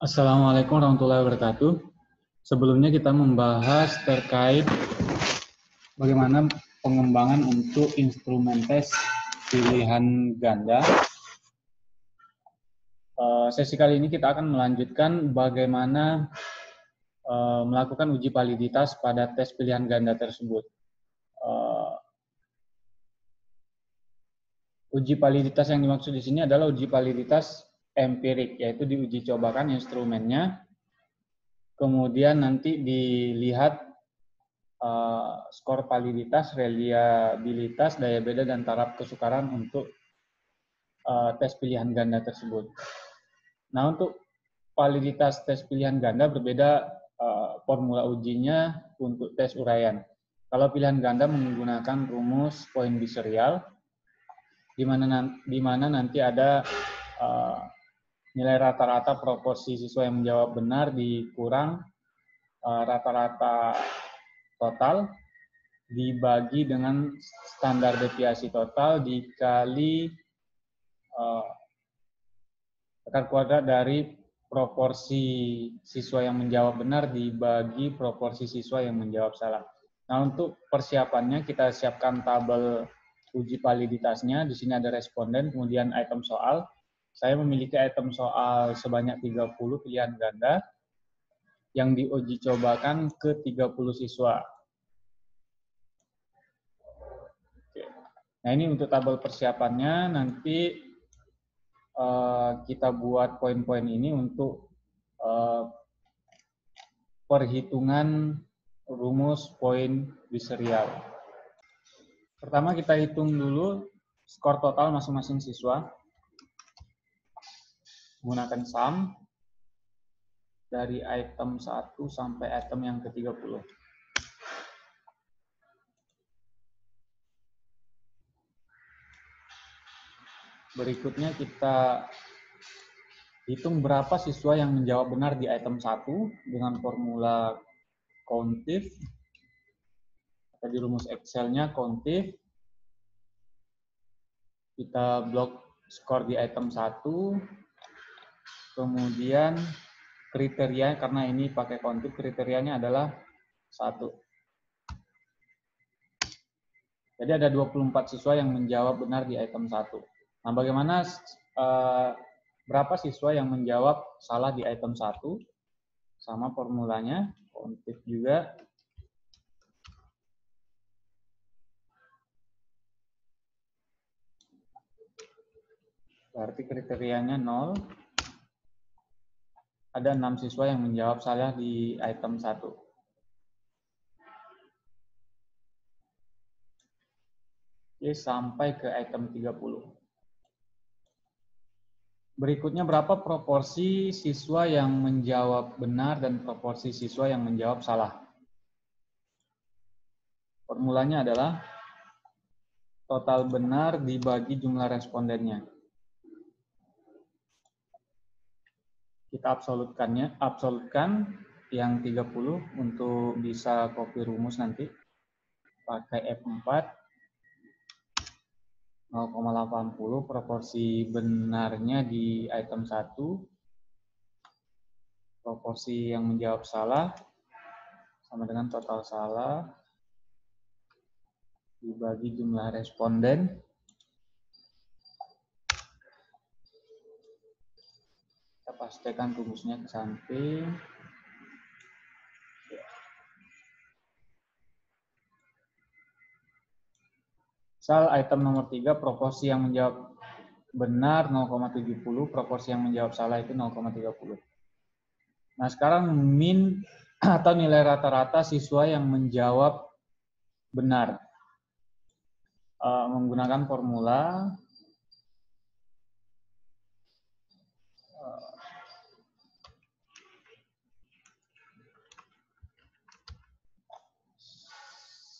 Assalamualaikum warahmatullahi wabarakatuh. Sebelumnya kita membahas terkait bagaimana pengembangan untuk instrumen tes pilihan ganda. Sesi kali ini kita akan melanjutkan bagaimana melakukan uji validitas pada tes pilihan ganda tersebut. Uji validitas yang dimaksud di sini adalah uji validitas empirik, yaitu diuji cobakan instrumennya, kemudian nanti dilihat skor validitas, reliabilitas, daya beda, dan taraf kesukaran untuk tes pilihan ganda tersebut. Nah, untuk validitas tes pilihan ganda berbeda formula ujinya untuk tes uraian. Kalau pilihan ganda menggunakan rumus poin biserial, di mana nanti ada nilai rata-rata proporsi siswa yang menjawab benar dikurang rata-rata total dibagi dengan standar deviasi total dikali akar kuadrat dari proporsi siswa yang menjawab benar dibagi proporsi siswa yang menjawab salah. Nah, untuk persiapannya kita siapkan tabel uji validitasnya. Di sini ada responden, kemudian item soal. Saya memiliki item soal sebanyak 30 pilihan ganda yang diuji cobakan ke 30 siswa. Nah, ini untuk tabel persiapannya, nanti kita buat poin-poin ini untuk perhitungan rumus poin biserial. Pertama kita hitung dulu skor total masing-masing siswa menggunakan sum dari item 1 sampai item yang ke-30. Berikutnya kita hitung berapa siswa yang menjawab benar di item 1 dengan formula countif. Di rumus Excel-nya countif. Kita blok skor di item 1. Kemudian kriteria, karena ini pakai countif, kriterianya adalah 1. Jadi ada 24 siswa yang menjawab benar di item 1. Nah, bagaimana berapa siswa yang menjawab salah di item 1? Sama formulanya, countif juga. Berarti kriterianya 0. Ada 6 siswa yang menjawab salah di item 1. Oke, sampai ke item 30. Berikutnya berapa proporsi siswa yang menjawab benar dan proporsi siswa yang menjawab salah? Formulanya adalah total benar dibagi jumlah respondennya. Kita absolutkan yang 30 untuk bisa copy rumus nanti. Pakai F4. 0,80 proporsi benarnya di item 1. Proporsi yang menjawab salah sama dengan total salah dibagi jumlah responden. Kita pastikan rumusnya ke samping. Misal item nomor 3, proporsi yang menjawab benar 0,70, proporsi yang menjawab salah itu 0,30. Nah, sekarang min atau nilai rata-rata siswa yang menjawab benar. Menggunakan formula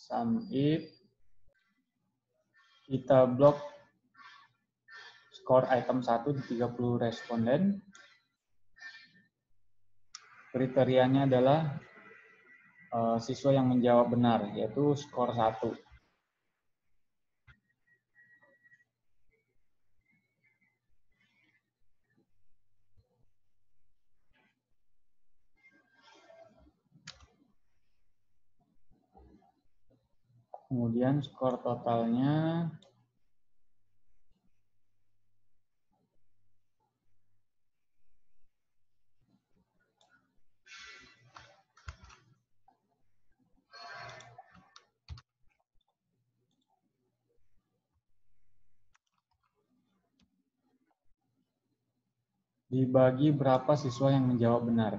sum if. Kita blok skor item 1 di 30 responden. Kriterianya adalah siswa yang menjawab benar, yaitu skor 1. Kemudian skor totalnya dibagi berapa siswa yang menjawab benar.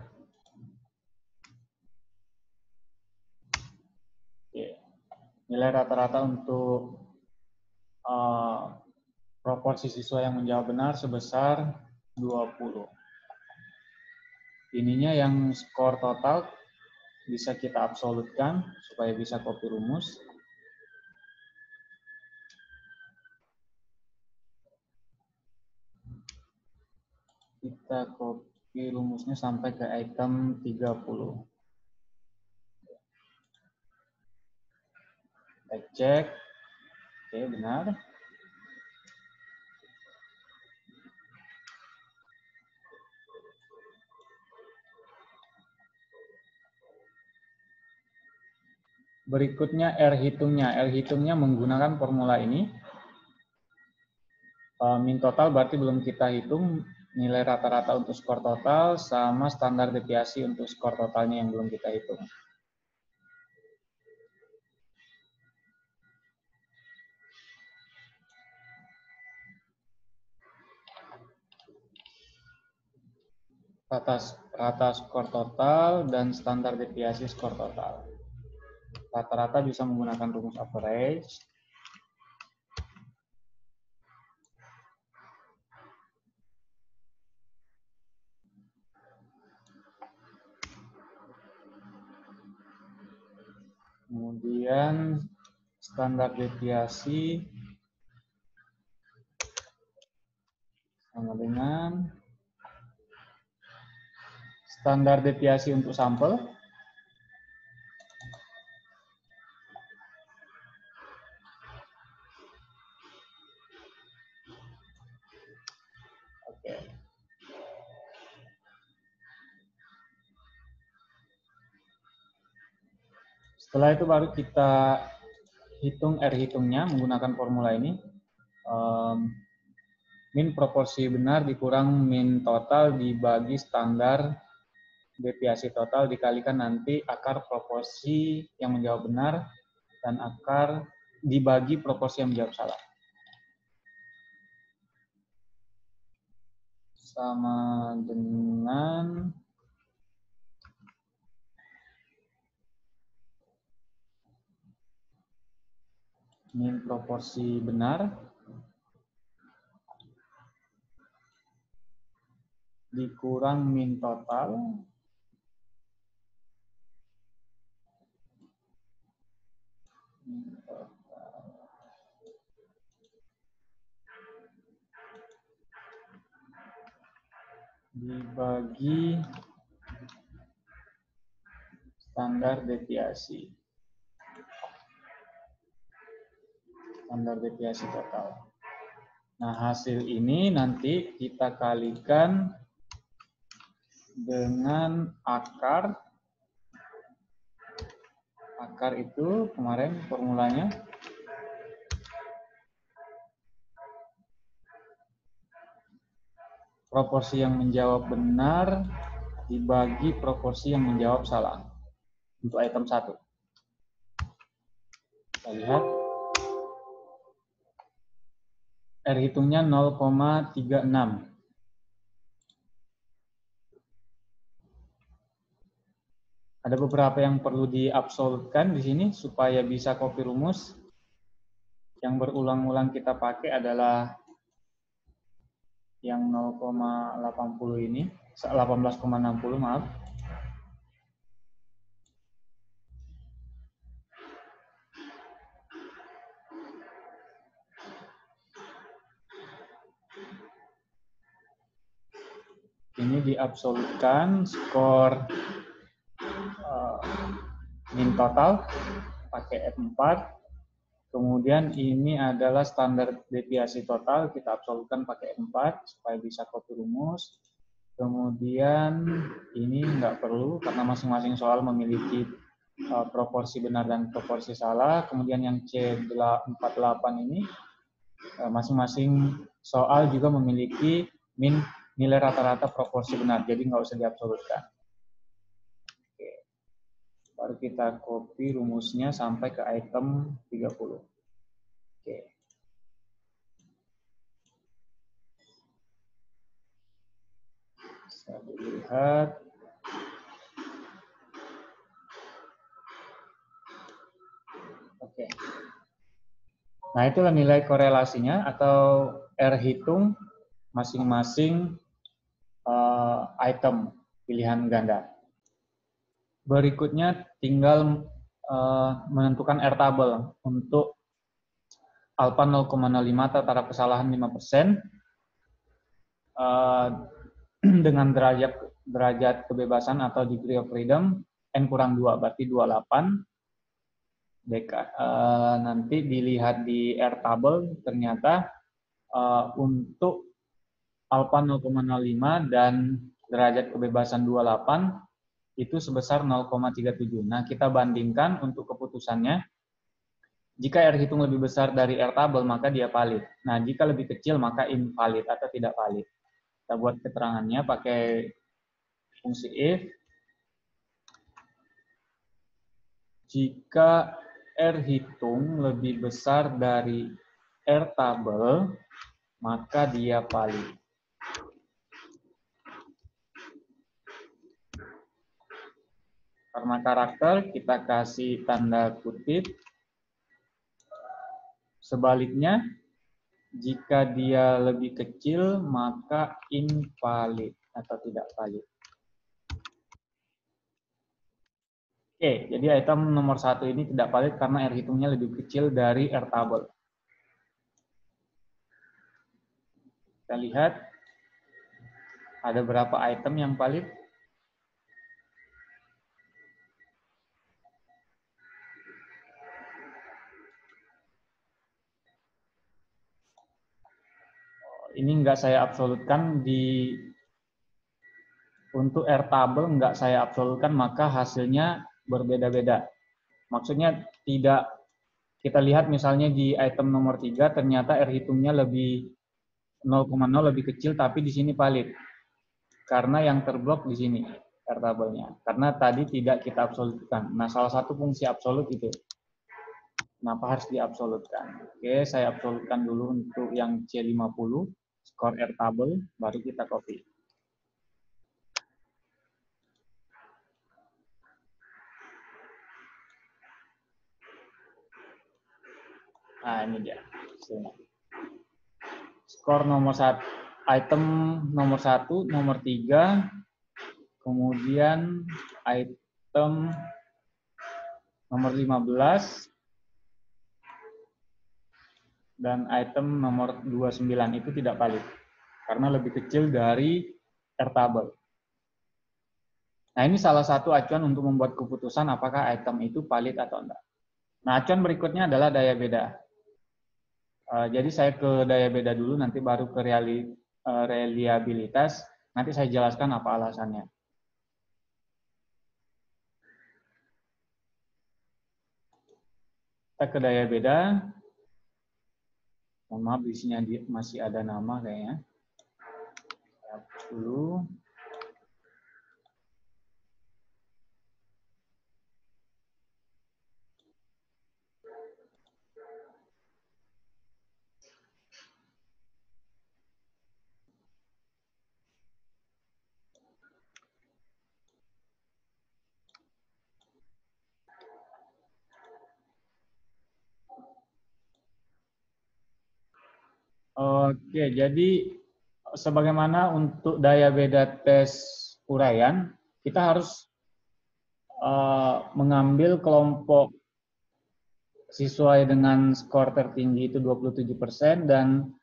Oke. Nilai rata-rata untuk proporsi siswa yang menjawab benar sebesar 20. Ininya yang skor total bisa kita absolutkan supaya bisa copy rumus. Kita copy rumusnya sampai ke item 30. Kita cek. Oke, benar. Berikutnya R hitungnya. R hitungnya menggunakan formula ini. Min total berarti belum kita hitung nilai rata-rata untuk skor total sama standar deviasi untuk skor totalnya yang belum kita hitung. Rata skor total dan standar deviasi skor total. Rata-rata bisa menggunakan rumus average. Kemudian standar deviasi sama dengan standar deviasi untuk sampel. Oke. Setelah itu baru kita hitung R hitungnya menggunakan formula ini. Min proporsi benar dikurang min total dibagi standar deviasi total dikalikan nanti akar proporsi yang menjawab benar dan akar dibagi proporsi yang menjawab salah. Sama dengan min proporsi benar dikurang min total dibagi standar deviasi. Standar deviasi total. Nah, hasil ini nanti kita kalikan dengan akar. Akar itu kemarin formulanya proporsi yang menjawab benar dibagi proporsi yang menjawab salah. Untuk item 1. Kita lihat. R hitungnya 0,36. Ada beberapa yang perlu diabsolutkan di sini supaya bisa copy rumus. Yang berulang-ulang kita pakai adalah yang 0,80 ini, 18,60 maaf. Ini diabsolutkan skor min total pakai F4. Kemudian ini adalah standar deviasi total, kita absolutkan pakai F4 supaya bisa copy rumus. Kemudian ini nggak perlu karena masing-masing soal memiliki proporsi benar dan proporsi salah. Kemudian yang C48 ini masing-masing soal juga memiliki nilai rata-rata proporsi benar, jadi nggak usah diabsolutkan. Oke. Baru kita copy rumusnya sampai ke item 30. Oke. Bisa dilihat. Oke. Nah, itulah nilai korelasinya atau R hitung masing-masing item pilihan ganda. Berikutnya tinggal menentukan R tabel untuk alpha 0,05 atau taraf kesalahan 5%, dengan derajat kebebasan atau degree of freedom N kurang 2, berarti 28. Nanti dilihat di R tabel, ternyata untuk alpha 0,05 dan derajat kebebasan 28 itu sebesar 0,37. Nah, kita bandingkan untuk keputusannya. Jika R hitung lebih besar dari R tabel, maka dia valid. Nah, jika lebih kecil, maka invalid atau tidak valid. Kita buat keterangannya pakai fungsi if. Jika R hitung lebih besar dari R tabel, maka dia valid. Karena karakter, kita kasih tanda kutip. Sebaliknya, jika dia lebih kecil, maka invalid atau tidak valid. Oke, jadi item nomor 1 ini tidak valid karena R hitungnya lebih kecil dari R tabel. Kita lihat ada berapa item yang valid. Ini nggak saya absolutkan untuk R tabel, nggak saya absolutkan, maka hasilnya berbeda-beda. Maksudnya tidak, kita lihat misalnya di item nomor 3 ternyata R hitungnya lebih 0,0 lebih kecil, tapi di sini valid. Karena yang terblok di sini R tabelnya. Karena tadi tidak kita absolutkan. Nah, salah satu fungsi absolut itu. Kenapa harus diabsolutkan? Oke, saya absolutkan dulu untuk yang C50, skor R tabel, baru kita copy. Nah, ini dia. Skor nomor 1, item nomor 1, nomor 3, kemudian item nomor 15, dan item nomor 29 itu tidak valid karena lebih kecil dari R tabel. Nah, ini salah satu acuan untuk membuat keputusan apakah item itu valid atau enggak. Nah, acuan berikutnya adalah daya beda. Jadi saya ke daya beda dulu, nanti baru ke reliabilitas. Nanti saya jelaskan apa alasannya. Kita ke daya beda. Mohon maaf, di sini masih ada nama kayaknya. Hapus dulu. Oke, jadi sebagaimana untuk daya beda tes uraian, kita harus mengambil kelompok siswa dengan skor tertinggi itu 27% dan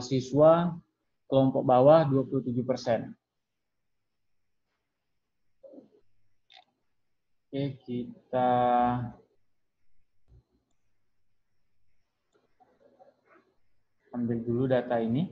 siswa kelompok bawah 27%. Oke, kita ambil dulu data ini.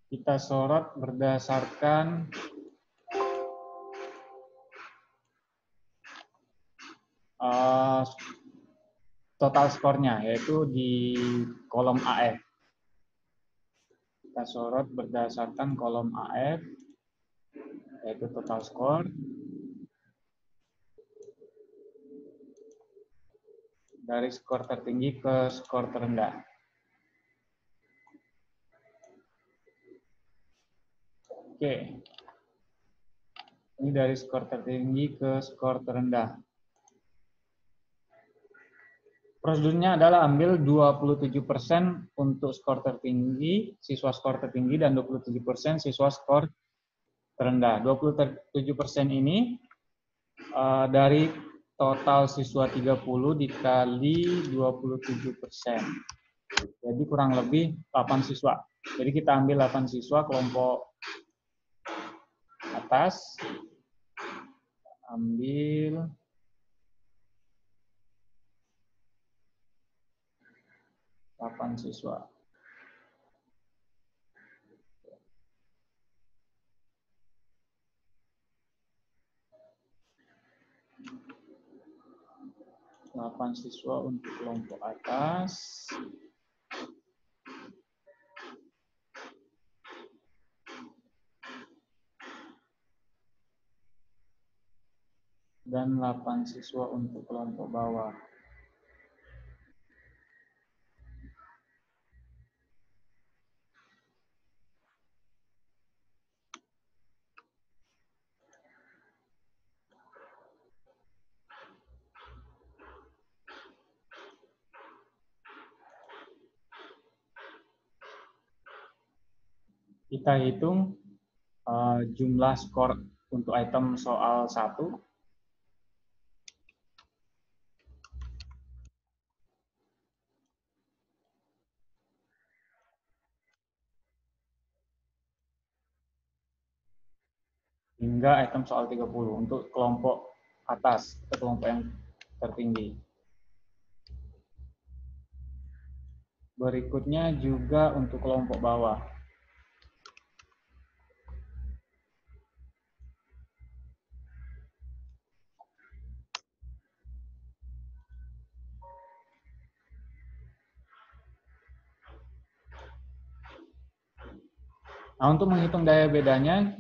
Kita sorot berdasarkan total skornya, yaitu di kolom AF. Kita sorot berdasarkan kolom AF, yaitu total skor. Dari skor tertinggi ke skor terendah. Oke. Ini dari skor tertinggi ke skor terendah. Prosedurnya adalah ambil 27% untuk skor tertinggi, siswa skor tertinggi, dan 27% siswa skor terendah. 27% ini dari total siswa 30 dikali 27%. Jadi kurang lebih 8 siswa. Jadi kita ambil 8 siswa kelompok atas. Ambil 8 siswa. Delapan siswa untuk kelompok atas. Dan 8 siswa untuk kelompok bawah. Kita hitung jumlah skor untuk item soal 1. Hingga item soal 30 untuk kelompok atas, atau kelompok yang tertinggi. Berikutnya juga untuk kelompok bawah. Nah, untuk menghitung daya bedanya,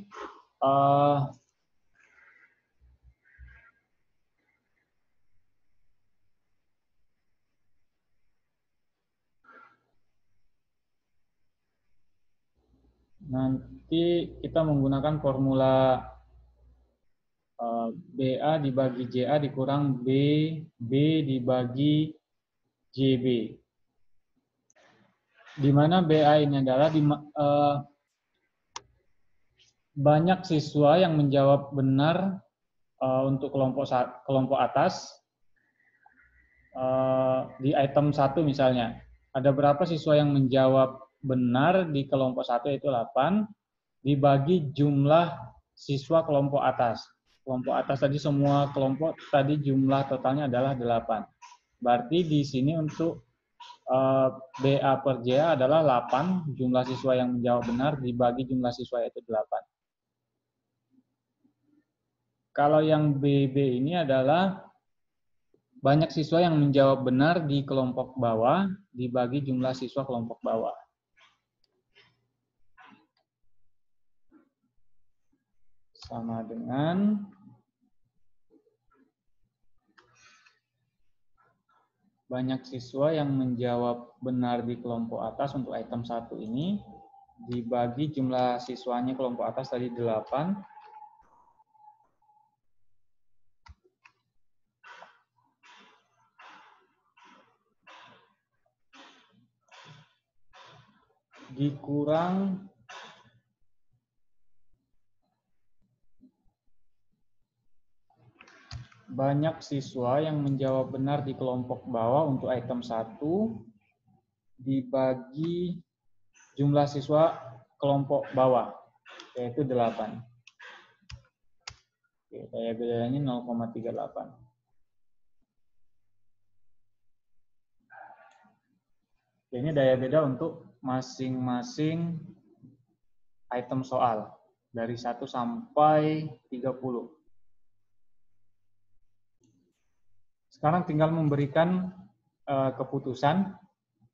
nanti kita menggunakan formula BA dibagi JA dikurang B dibagi JB. Di mana BA ini adalah banyak siswa yang menjawab benar untuk kelompok atas di item 1 misalnya. Ada berapa siswa yang menjawab benar di kelompok 1 yaitu 8 dibagi jumlah siswa kelompok atas. Kelompok atas tadi semua kelompok tadi jumlah totalnya adalah 8. Berarti di sini untuk BA per JA adalah 8 jumlah siswa yang menjawab benar dibagi jumlah siswa yaitu 8. Kalau yang BB ini adalah banyak siswa yang menjawab benar di kelompok bawah dibagi jumlah siswa kelompok bawah. Sama dengan banyak siswa yang menjawab benar di kelompok atas untuk item 1 ini dibagi jumlah siswanya kelompok atas tadi 8 dikurang banyak siswa yang menjawab benar di kelompok bawah untuk item 1 dibagi jumlah siswa kelompok bawah yaitu 8. Oke, daya bedanya 0,38. Ini daya beda untuk masing-masing item soal dari 1 sampai 30. Sekarang tinggal memberikan keputusan.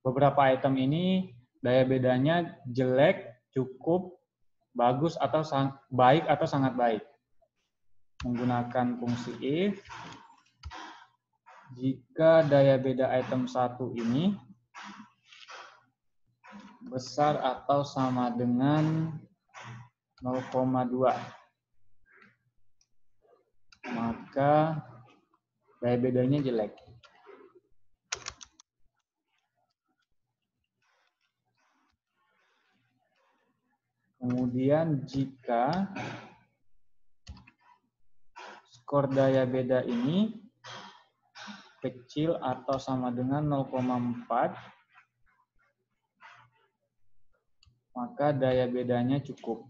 Beberapa item ini daya bedanya jelek, cukup, bagus, atau baik atau sangat baik. Menggunakan fungsi if, jika daya beda item 1 ini besar atau sama dengan 0,2, maka daya bedanya jelek. Kemudian jika skor daya beda ini kecil atau sama dengan 0,4, maka daya bedanya cukup.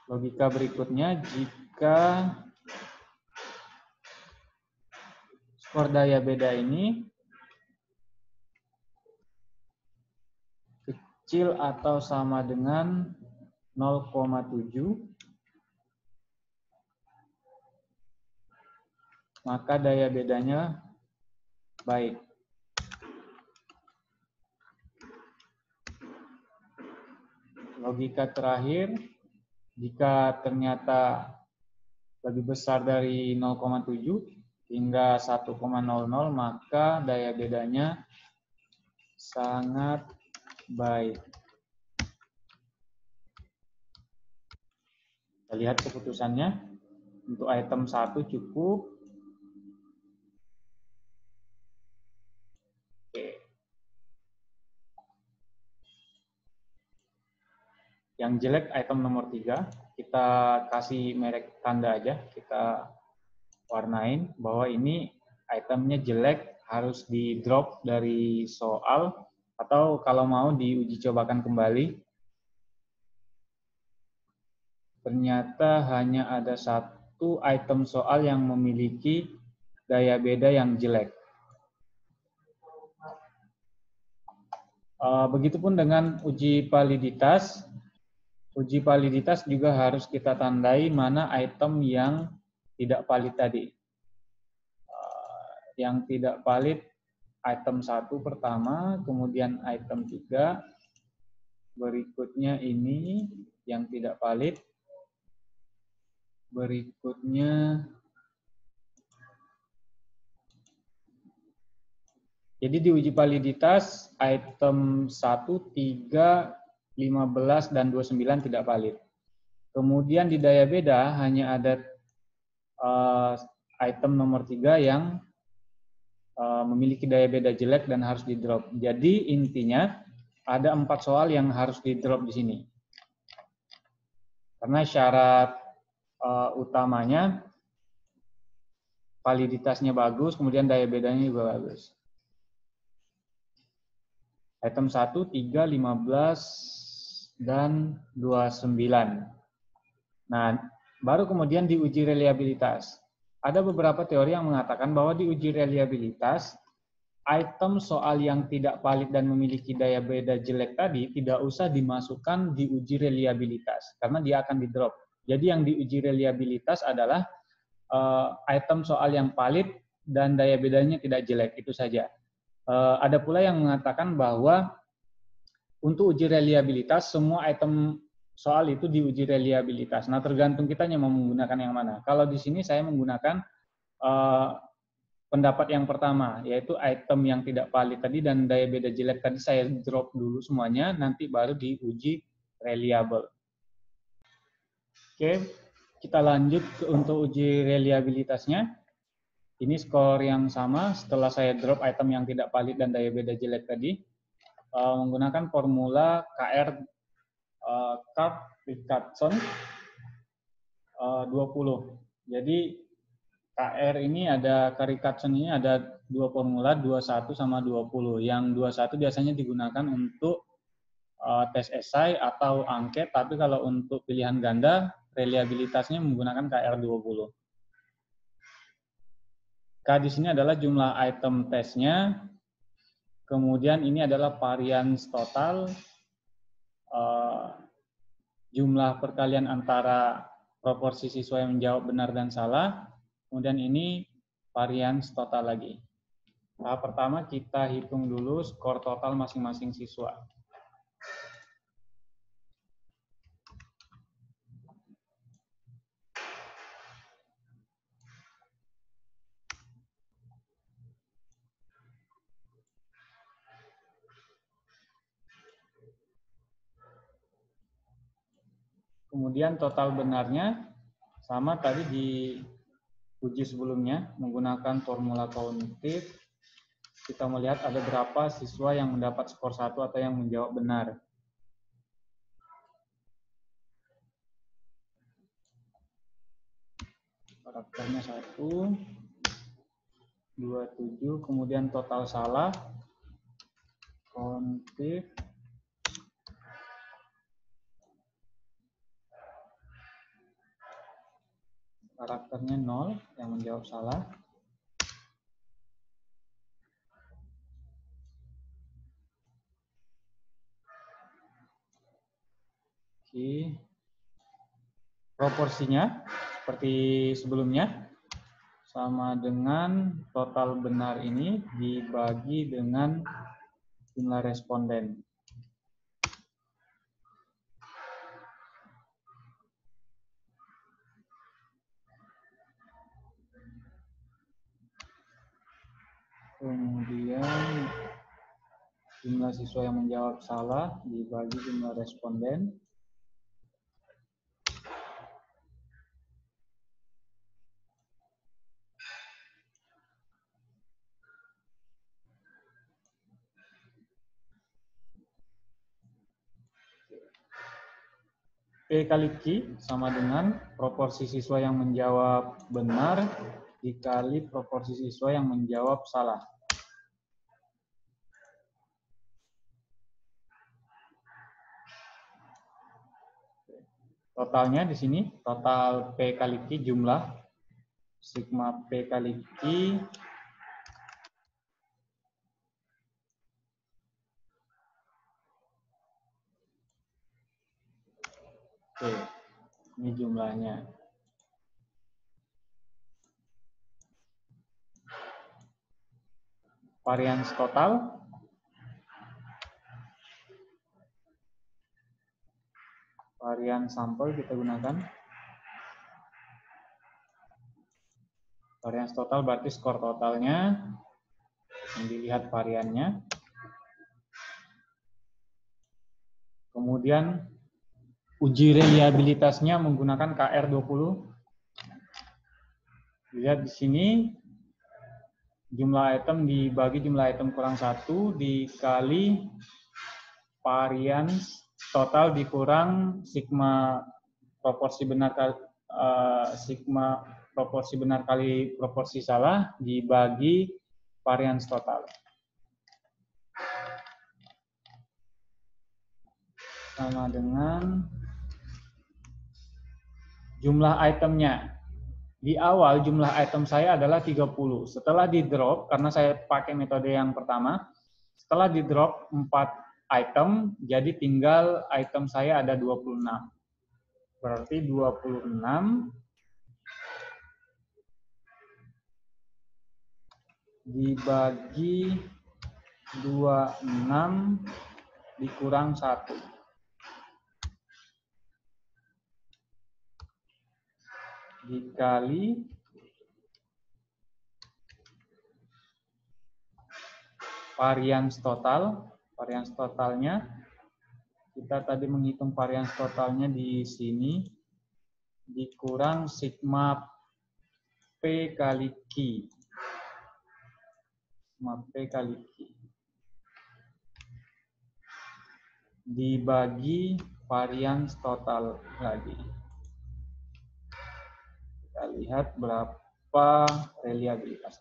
Logika berikutnya, jika skor daya beda ini kecil atau sama dengan 0,7, maka daya bedanya baik. Logika terakhir, jika ternyata lebih besar dari 0,7 hingga 1,00, maka daya bedanya sangat baik. Kita lihat keputusannya. Untuk item 1 cukup. Oke. Yang jelek item nomor 3, kita kasih merek tanda aja, kita warnain bahwa ini itemnya jelek, harus di drop dari soal, atau kalau mau diuji cobakan kembali. Ternyata hanya ada satu item soal yang memiliki daya beda yang jelek. Begitupun dengan uji validitas. Uji validitas juga harus kita tandai mana item yang tidak valid tadi. Yang tidak valid item 1 pertama, kemudian item 3, berikutnya ini yang tidak valid, berikutnya. Jadi di uji validitas item 1, 3, 15, dan 29 tidak valid. Kemudian di daya beda hanya ada item nomor 3 yang memiliki daya beda jelek dan harus di drop. Jadi intinya ada 4 soal yang harus di drop di sini. Karena syarat utamanya validitasnya bagus, kemudian daya bedanya juga bagus. Item 1, 3, 15, dan 29. Nah, baru kemudian diuji reliabilitas. Ada beberapa teori yang mengatakan bahwa di uji reliabilitas, item soal yang tidak valid dan memiliki daya beda jelek tadi tidak usah dimasukkan di uji reliabilitas, karena dia akan di-drop. Jadi yang diuji reliabilitas adalah item soal yang valid dan daya bedanya tidak jelek, itu saja. Ada pula yang mengatakan bahwa untuk uji reliabilitas, semua item soal itu diuji reliabilitas. Nah, tergantung kitanya mau menggunakan yang mana. Kalau di sini saya menggunakan pendapat yang pertama, yaitu item yang tidak valid tadi dan daya beda jelek tadi saya drop dulu semuanya, nanti baru diuji reliable. Oke, kita lanjut untuk uji reliabilitasnya. Ini skor yang sama setelah saya drop item yang tidak valid dan daya beda jelek tadi. Menggunakan formula KR Kirk-Richardson 20. Jadi KR ini ada Kirk-Richardson ini ada dua formula, 21 sama 20. Yang 21 biasanya digunakan untuk tes esai atau angket, tapi kalau untuk pilihan ganda reliabilitasnya menggunakan KR20. K di sini adalah jumlah item tesnya, Kemudian ini adalah varians total, jumlah perkalian antara proporsi siswa yang menjawab benar dan salah. Kemudian ini varians total lagi. Tahap pertama kita hitung dulu skor total masing-masing siswa. Kemudian total benarnya sama tadi di uji sebelumnya menggunakan formula kognitif. Kita melihat ada berapa siswa yang mendapat skor 1 atau yang menjawab benar. Karakternya 1, 27, kemudian total salah, kognitif, karakternya 0 yang menjawab salah. Oke. Proporsinya seperti sebelumnya sama dengan total benar ini dibagi dengan jumlah responden. Kemudian jumlah siswa yang menjawab salah dibagi jumlah responden. P kali Q sama dengan proporsi siswa yang menjawab benar dikali proporsi siswa yang menjawab salah. Totalnya di sini, total P kali Q jumlah sigma P kali Q Oke, ini jumlahnya. Varians total. Varian sampel kita gunakan. Varians total berarti skor totalnya. Yang dilihat variannya. Kemudian uji reliabilitasnya menggunakan KR20. Lihat di sini jumlah item dibagi jumlah item kurang 1 dikali varians total dikurang sigma proporsi benar kali sigma proporsi benar kali proporsi salah dibagi varians total. Sama dengan jumlah itemnya. Di awal jumlah item saya adalah 30. Setelah di drop, karena saya pakai metode yang pertama, setelah di drop 4 item, jadi tinggal item saya ada 26. Berarti 26 dibagi 26 dikurang 1. Dikali varians total. Varians totalnya, kita tadi menghitung varians totalnya di sini, dikurang sigma P kali Q. Sigma P kali Q. Dibagi varians total lagi. Kita lihat berapa reliabilitas.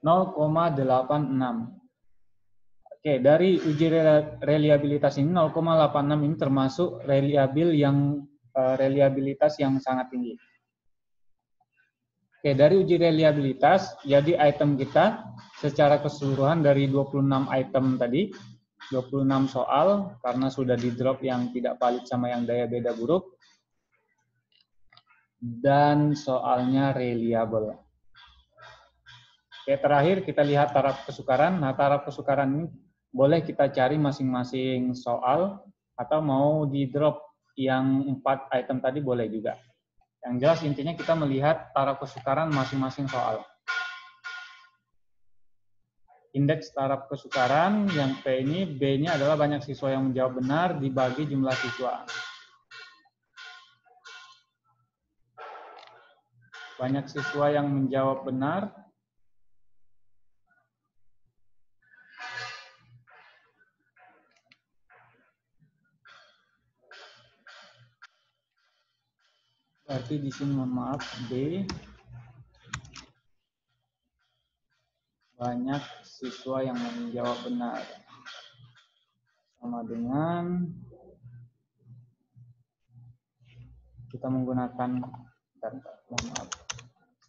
0,86. Oke, dari uji reliabilitas ini 0,86 ini termasuk reliabilitas yang sangat tinggi. Oke, dari uji reliabilitas, jadi item kita secara keseluruhan dari 26 item tadi, 26 soal, karena sudah di drop yang tidak valid sama yang daya beda buruk, dan soalnya reliable. Oke, terakhir kita lihat taraf kesukaran. Nah, taraf kesukaran ini boleh kita cari masing-masing soal, atau mau di drop yang 4 item tadi boleh juga. Yang jelas intinya kita melihat taraf kesukaran masing-masing soal. Indeks taraf kesukaran yang P ini, B-nya adalah banyak siswa yang menjawab benar dibagi jumlah siswa. Banyak siswa yang menjawab benar berarti di sini mohon maaf B, banyak siswa yang menjawab benar sama dengan kita menggunakan, mohon maaf,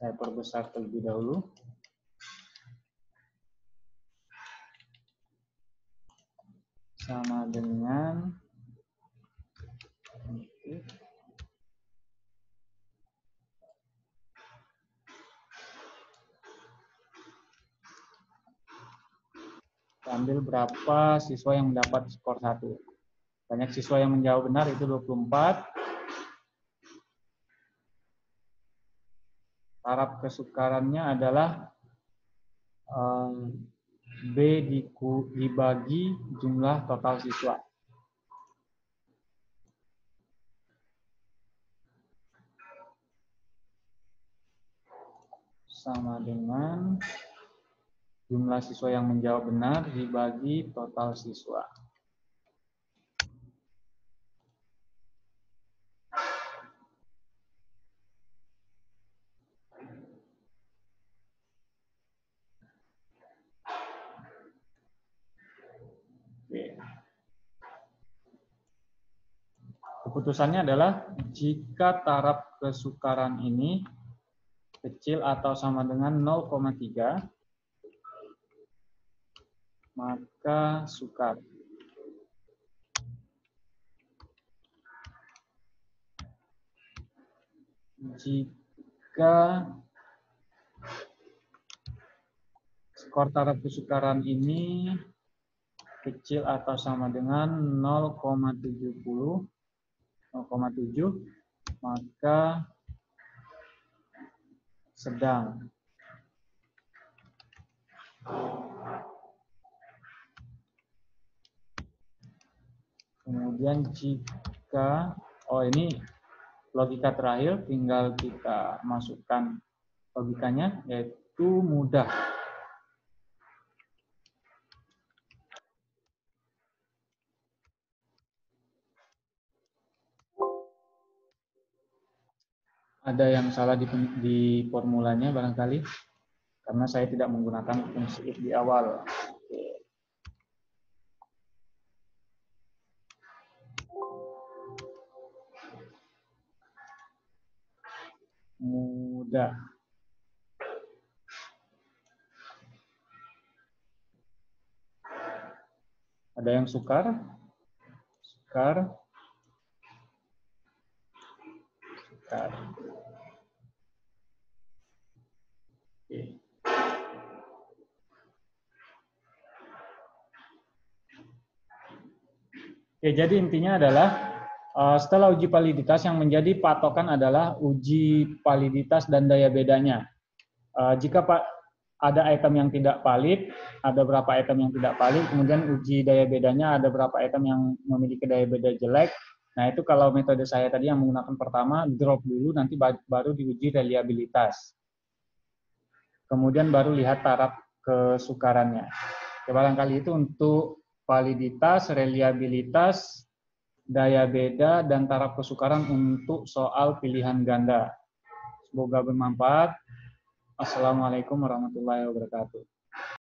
saya perbesar terlebih dahulu. Sama dengan ambil berapa siswa yang mendapat skor 1. Banyak siswa yang menjawab benar itu 24. Taraf kesukarannya adalah B dibagi jumlah total siswa. Sama dengan jumlah siswa yang menjawab benar dibagi total siswa. Oke. Keputusannya adalah jika taraf kesukaran ini kecil atau sama dengan 0,3, maka sukar. Jika skor taraf kesukaran ini kecil atau sama dengan 0,70, 0,7, maka sedang. Kemudian jika, ini logika terakhir, tinggal kita masukkan logikanya, yaitu mudah. Ada yang salah di formulanya barangkali, karena saya tidak menggunakan fungsi if di awal. Mudah. Ada yang sukar? Sukar. Sukar. Oke. Oke, jadi intinya adalah setelah uji validitas yang menjadi patokan adalah uji validitas dan daya bedanya. Jika ada item yang tidak valid, ada berapa item yang tidak valid, kemudian uji daya bedanya ada berapa item yang memiliki daya beda jelek. Nah, itu kalau metode saya tadi yang menggunakan pertama, drop dulu, nanti baru diuji reliabilitas. Kemudian baru lihat taraf kesukarannya. Ya, barangkali itu untuk validitas, reliabilitas, daya beda, dan taraf kesukaran untuk soal pilihan ganda. Semoga bermanfaat. Assalamualaikum warahmatullahi wabarakatuh.